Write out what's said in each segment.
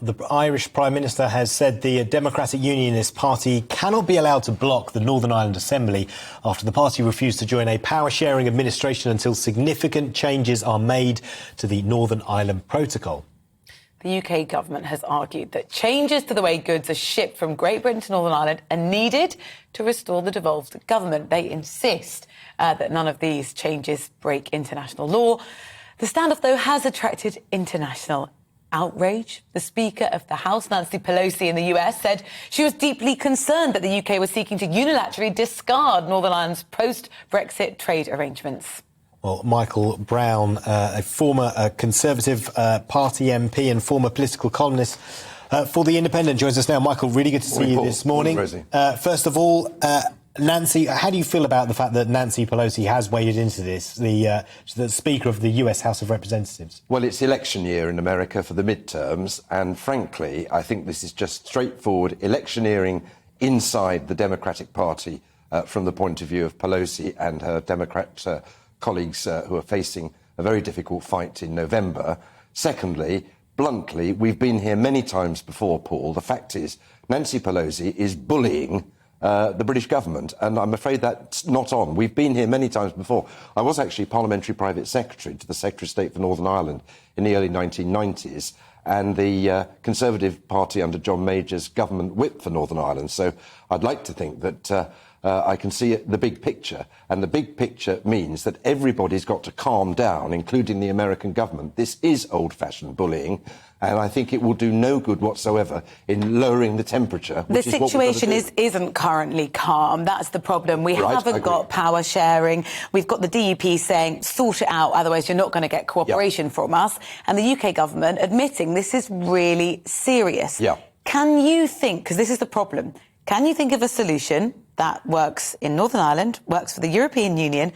The Irish Prime Minister has said the Democratic Unionist Party cannot be allowed to block the Northern Ireland Assembly after the party refused to join a power-sharing administration until significant changes are made to the Northern Ireland Protocol. The UK government has argued that changes to the way goods are shipped from Great Britain to Northern Ireland are needed to restore the devolved government. They insist that none of these changes break international law. The standoff, though, has attracted international outrage. The Speaker of the House, Nancy Pelosi, in the US, said she was deeply concerned that the UK was seeking to unilaterally discard Northern Ireland's post-Brexit trade arrangements. Well, Michael Brown, a former Conservative Party MP and former political columnist for The Independent, joins us now. Michael, really good to see you this morning. First of all, Nancy, how do you feel about the fact that Nancy Pelosi has waded into this, the Speaker of the US House of Representatives? Well, it's election year in America for the midterms, and frankly, I think this is just straightforward electioneering inside the Democratic Party from the point of view of Pelosi and her Democrat colleagues who are facing a very difficult fight in November. Secondly, bluntly, we've been here many times before, Paul. The fact is, Nancy Pelosi is bullying the British government, and I'm afraid that's not on. We've been here many times before. I was actually Parliamentary Private Secretary to the Secretary of State for Northern Ireland in the early 1990s, and the Conservative Party under John Major's government whip for Northern Ireland. So I'd like to think that I can see the big picture, and the big picture means that everybody's got to calm down, including the American government. This is old-fashioned bullying, and I think it will do no good whatsoever in lowering the temperature. The situation isn't currently calm. That's the problem. We haven't got power sharing. We've got the DUP saying, sort it out, otherwise you're not going to get cooperation from us. And the UK government admitting this is really serious. Can you think, because this is the problem, can you think of a solution that works in Northern Ireland, works for the European Union,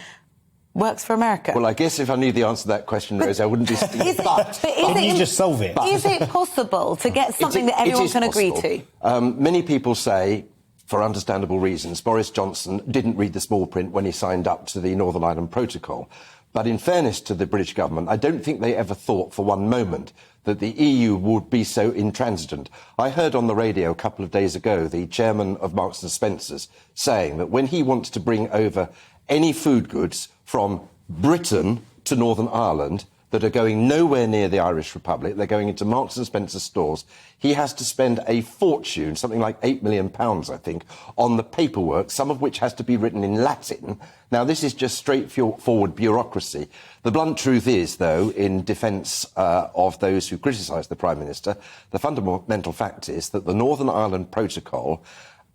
works for America? Well, I guess if I knew the answer to that question, Rose, I wouldn't be speaking. Can you just solve it? Is it possible to get something that everyone can agree to? Many people say, for understandable reasons, Boris Johnson didn't read the small print when he signed up to the Northern Ireland Protocol. But in fairness to the British government, I don't think they ever thought for one moment that the EU would be so intransigent. I heard on the radio a couple of days ago the chairman of Marks and Spencer's saying that when he wants to bring over any food goods from Britain to Northern Ireland that are going nowhere near the Irish Republic, they're going into Marks and Spencer stores, he has to spend a fortune, something like £8 million, I think, on the paperwork, some of which has to be written in Latin. Now, this is just straightforward bureaucracy. The blunt truth is, though, in defence of those who criticise the Prime Minister, the fundamental fact is that the Northern Ireland Protocol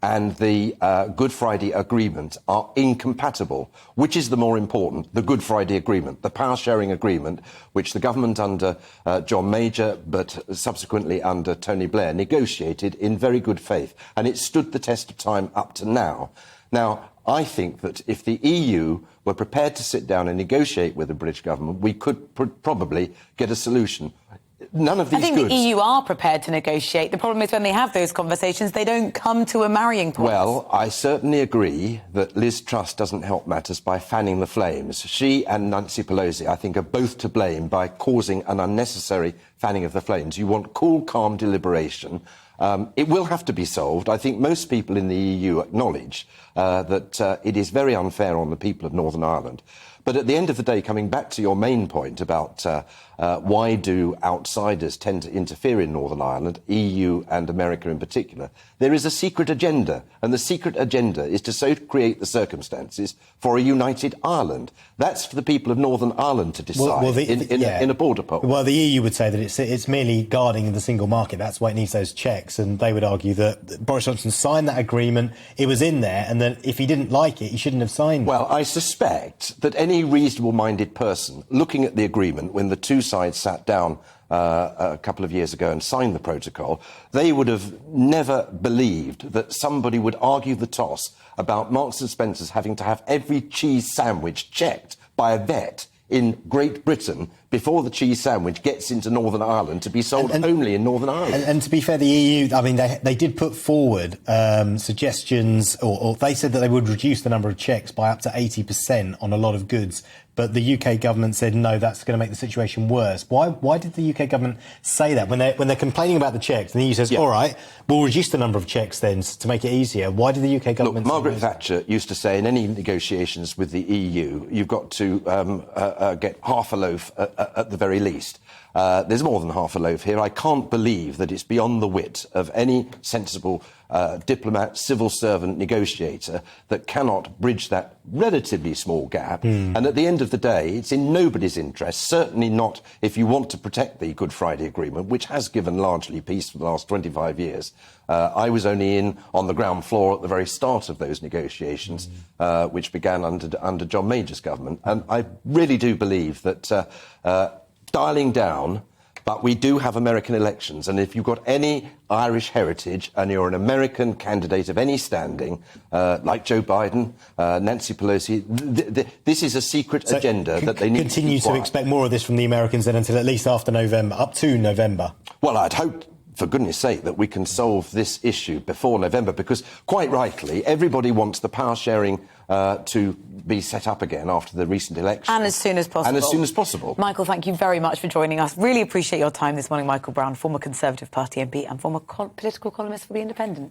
and the Good Friday Agreement are incompatible. Which is the more important? The Good Friday Agreement, the power-sharing agreement, which the government under John Major, but subsequently under Tony Blair, negotiated in very good faith. And it stood the test of time up to now. Now, I think that if the EU were prepared to sit down and negotiate with the British government, we could probably get a solution. None of these I think the EU are prepared to negotiate. The problem is when they have those conversations, they don't come to a marrying point. Well, I certainly agree that Liz Truss doesn't help matters by fanning the flames. She and Nancy Pelosi, I think, are both to blame by causing an unnecessary fanning of the flames. You want cool, calm deliberation. It will have to be solved. I think most people in the EU acknowledge that it is very unfair on the people of Northern Ireland. But at the end of the day, coming back to your main point about why do outsiders tend to interfere in Northern Ireland, EU and America in particular, there is a secret agenda. And the secret agenda is to so create the circumstances for a united Ireland. That's for the people of Northern Ireland to decide in a border poll. Well, the EU would say that it's merely guarding the single market. That's why it needs those checks. And they would argue that Boris Johnson signed that agreement, it was in there, and that if he didn't like it, he shouldn't have signed it. Well, I suspect that any reasonable-minded person looking at the agreement when the two sides sat down a couple of years ago and signed the protocol, they would have never believed that somebody would argue the toss about Marks and Spencer's having to have every cheese sandwich checked by a vet in Great Britain before the cheese sandwich gets into Northern Ireland to be sold only in Northern Ireland. And to be fair, the EU, I mean, they did put forward suggestions, or they said that they would reduce the number of checks by up to 80% on a lot of goods. But the UK government said, no, that's going to make the situation worse. Why did the UK government say that? When they're complaining about the checks, and the EU says, all right, we'll reduce the number of checks then to make it easier. Why did the UK government Look, Margaret Thatcher used to say in any negotiations with the EU, you've got to get half a loaf at the very least. There's more than half a loaf here. I can't believe that it's beyond the wit of any sensible diplomat, civil servant, negotiator that cannot bridge that relatively small gap. And at the end of the day, it's in nobody's interest, certainly not if you want to protect the Good Friday Agreement, which has given largely peace for the last 25 years. I was only on the ground floor at the very start of those negotiations, which began under John Major's government. And I really do believe that dialing down, but we do have American elections, and if you've got any Irish heritage and you're an American candidate of any standing, like Joe Biden, Nancy Pelosi, this is a secret agenda that they need to continue to expect more of this from the Americans then until at least after November, up to November. Well, I'd hope, for goodness sake, that we can solve this issue before November, because quite rightly, everybody wants the power sharing to be set up again after the recent election. And as soon as possible. And as soon as possible. Michael, thank you very much for joining us. Really appreciate your time this morning, Michael Brown, former Conservative Party MP and former political columnist for The Independent.